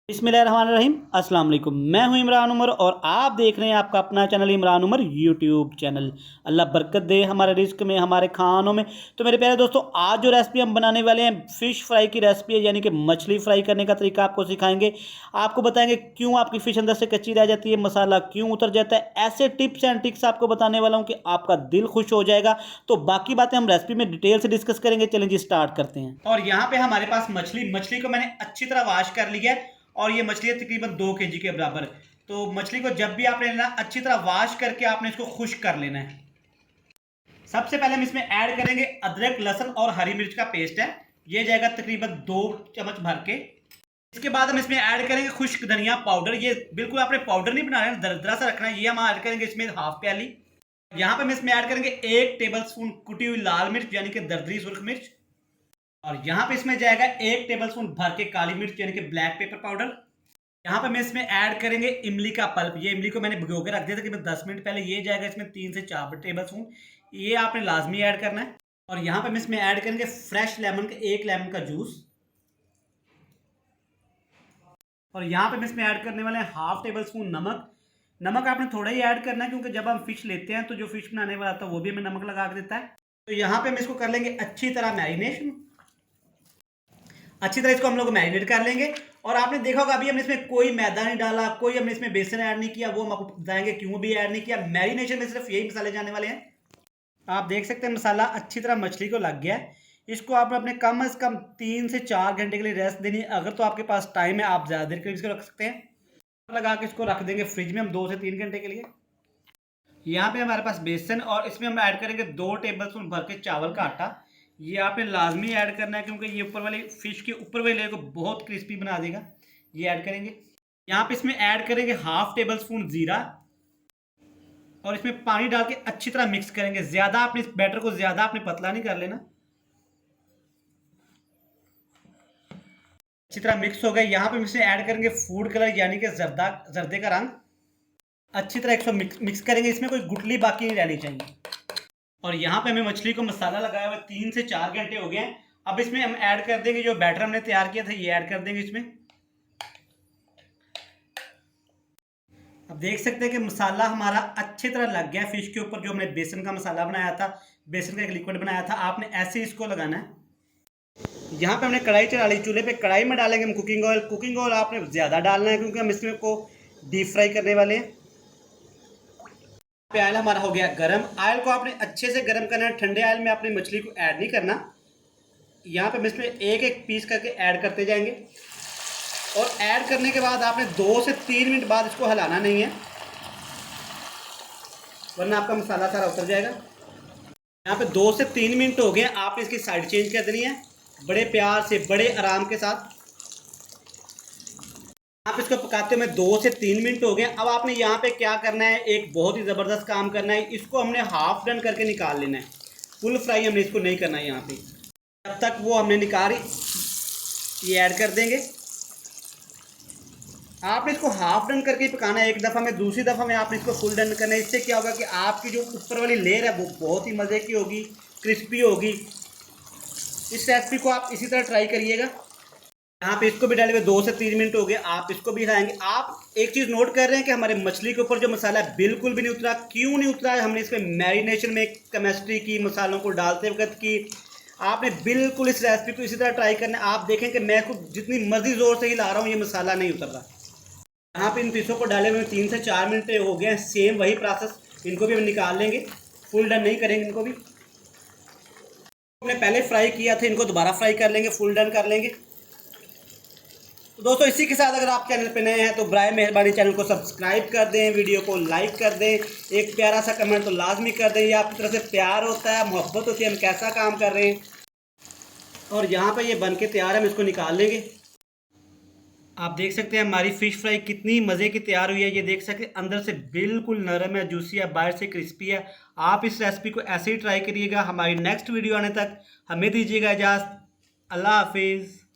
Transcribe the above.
बिस्मिल्लाहिर्रहमानिर्रहीम अस्सलाम वालेकुम। मैं हूं इमरान उमर और आप देख रहे हैं आपका अपना channel Imran Umar YouTube channel. अल्लाह बरकत दे हमारे रिस्क में, हमारे खानों में। तो मेरे प्यारे दोस्तों, आज जो रेसिपी हम बनाने वाले हैं फ़िश फ्राई की रेसिपी है, यानी कि मछली फ्राई करने का तरीका आपको सिखाएंगे। आपको बताएंगे क्यों आपकी फ़िश अंदर से कच्ची रह जाती है, मसाला क्यों उतर जाता है। ऐसे टिप्स एंड ट्रिक्स आपको बताने वाला हूँ कि आपका दिल खुश हो जाएगा। तो बाकी बातें हम रेसिपी में डिटेल से डिस्कस करेंगे। चलें जी, स्टार्ट करते हैं। और यहाँ पे हमारे पास मछली को मैंने अच्छी तरह वॉश कर लिया है और ये मछली है तकरीबन 2 केजी के बराबर। तो मछली को जब भी आपने लेना, अच्छी तरह वॉश करके आपने इसको खुश्क कर लेना है। सबसे पहले हम इसमें ऐड करेंगे अदरक, लहसुन और हरी मिर्च का पेस्ट है। ये जाएगा तकरीबन 2 चम्मच भर के। इसके बाद हम इसमें ऐड करेंगे खुश्क धनिया पाउडर। ये बिल्कुल आपने पाउडर नहीं बनाना है, दरदरा सा रखना है। ये हम ऐड करेंगे इसमें हाफ प्याली। यहाँ पे हम इसमें ऐड करेंगे 1 टेबल स्पून कुटी हुई लाल मिर्च, यानी कि दरदरी सुर्ख मिर्च। और यहाँ पे इसमें जाएगा 1 टेबल स्पून भर के काली मिर्च, यानी कि ब्लैक पेपर पाउडर। यहाँ पे मैं इसमें ऐड करेंगे इमली का पल्प। ये इमली को मैंने भिगो के रख दिया था कि 10 मिनट पहले। ये जाएगा इसमें 3 से 4 टेबल स्पून। ये आपने लाजमी ऐड करना है। और यहाँ पे हम इसमें ऐड करेंगे फ्रेश लेमन का 1 लेमन का जूस। और यहाँ पे हम इसमें ऐड करने वाले हैं हाफ टेबल स्पून नमक। नमक आपने थोड़ा ही ऐड करना है, क्योंकि जब हम फिश लेते हैं तो जो फिश बनाने वाला था वो भी हमें नमक लगा के देता है। तो यहाँ पे हम इसको कर लेंगे अच्छी तरह मैरिनेशन। अच्छी तरह इसको हम लोग मैरिनेट कर लेंगे। और आपने देखा होगा अभी हमने इसमें कोई मैदा नहीं डाला, कोई हमने इसमें बेसन ऐड नहीं किया। वो हम आपको बताएंगे क्यों भी ऐड नहीं किया। मैरिनेशन में सिर्फ यही मसाले जाने वाले हैं। आप देख सकते हैं मसाला अच्छी तरह मछली को लग गया है। इसको आप अपने कम से कम 3 से 4 घंटे के लिए रेस्ट देनी है। अगर तो आपके पास टाइम है, आप ज़्यादा देर के लिए इसको रख सकते हैं। लगा के इसको रख देंगे फ्रिज में हम 2 से 3 घंटे के लिए। यहाँ पे हमारे पास बेसन, और इसमें हम ऐड करेंगे 2 टेबल स्पून भर के चावल का आटा। ये आपने लाजमी ऐड करना है, क्योंकि ये ऊपर वाली फिश के ऊपर वाली लेयर को बहुत क्रिस्पी बना देगा। ये ऐड करेंगे। यहाँ पे इसमें ऐड करेंगे हाफ टेबल स्पून जीरा। और इसमें पानी डाल के अच्छी तरह मिक्स करेंगे। ज्यादा आपने इस बैटर को ज्यादा आपने पतला नहीं कर लेना। अच्छी तरह मिक्स हो गया। यहाँ पे इसमें ऐड करेंगे फूड कलर, यानी कि जर्दे का रंग। अच्छी तरह इसको मिक्स करेंगे। इसमें कोई गुठली बाकी नहीं रहनी चाहिए। और यहाँ पे हमें मछली को मसाला लगाया हुआ 3 से 4 घंटे हो गए हैं। अब इसमें हम ऐड कर देंगे जो बैटर हमने तैयार किया था, ये ऐड कर देंगे इसमें। अब देख सकते हैं कि मसाला हमारा अच्छी तरह लग गया फिश के ऊपर। जो हमने बेसन का मसाला बनाया था, बेसन का एक लिक्विड बनाया था, आपने ऐसे इसको लगाना है। यहाँ पे हमने कढ़ाई चढ़ा ली चूल्हे पे। कढ़ाई में डालेंगे हम कुकिंग ऑयल। कुकिंग ऑयल आपने ज़्यादा डालना है, क्योंकि हम इसमें को डीप फ्राई करने वाले हैं। ऑयल हमारा हो गया गरम। ऑयल को आपने अच्छे से गरम करना है। ठंडे ऑयल में आपने मछली को ऐड नहीं करना। यहाँ पे हम इसमें एक एक पीस करके ऐड करते जाएंगे। और ऐड करने के बाद आपने 2 से 3 मिनट बाद इसको हिलाना नहीं है, वरना आपका मसाला सारा उतर जाएगा। यहाँ पे 2 से 3 मिनट हो गए। आपने इसकी साइड चेंज कर देनी है, बड़े प्यार से, बड़े आराम के साथ। आप इसको पकाते हुए 2 से 3 मिनट हो गए। अब आपने यहाँ पे क्या करना है, एक बहुत ही ज़बरदस्त काम करना है। इसको हमने हाफ डन करके निकाल लेना है। फुल फ्राई हमने इसको नहीं करना है। यहाँ पे जब तक वो हमने निकाली, ये ऐड कर देंगे। आपने इसको हाफ डन करके पकाना है एक दफ़ा में। दूसरी दफ़ा में आपने इसको फुल डन करना है। इससे क्या होगा कि आपकी जो ऊपर वाली लेयर है वो बहुत ही मज़े की होगी, क्रिस्पी होगी। इस रेसिपी को आप इसी तरह ट्राई करिएगा। यहाँ पे इसको भी डाले हुए 2 से 3 मिनट हो गए। आप इसको भी खाएंगे। आप एक चीज़ नोट कर रहे हैं कि हमारे मछली के ऊपर जो मसाला है बिल्कुल भी नहीं उतरा। क्यों नहीं उतरा है? हमने इसमें मैरिनेशन में केमिस्ट्री की, मसालों को डालते वक्त की। आपने बिल्कुल इस रेसिपी को इसी तरह ट्राई करना है। आप देखें कि मैं खुद जितनी मर्जी ज़ोर से ही ला रहा हूँ, ये मसाला नहीं उतर रहा। यहाँ पे इन पीसों को डाले हुए 3 से 4 मिनट हो गए हैं। सेम वही प्रोसेस, इनको भी हम निकाल लेंगे। फुल डन नहीं करेंगे इनको भी। हमने पहले फ्राई किया था, इनको दोबारा फ्राई कर लेंगे, फुल डन कर लेंगे। तो दोस्तों, इसी के साथ अगर आप चैनल पे नए हैं तो बराए मेहरबानी चैनल को सब्सक्राइब कर दें, वीडियो को लाइक कर दें, एक प्यारा सा कमेंट तो लाजमी कर दें। ये आपकी तरफ से प्यार होता है, मोहब्बत होती है, हम कैसा काम कर रहे हैं। और यहाँ पे ये बन के तैयार है, हम इसको निकाल लेंगे। आप देख सकते हैं हमारी फ़िश फ्राई कितनी मज़े की तैयार हुई है। ये देख सकते हैं अंदर से बिल्कुल नरम है, जूसी है, बाहर से क्रिस्पी है। आप इस रेसिपी को ऐसे ही ट्राई करिएगा। हमारी नेक्स्ट वीडियो आने तक हमें दीजिएगा इजाज़त। अल्लाह हाफिज़।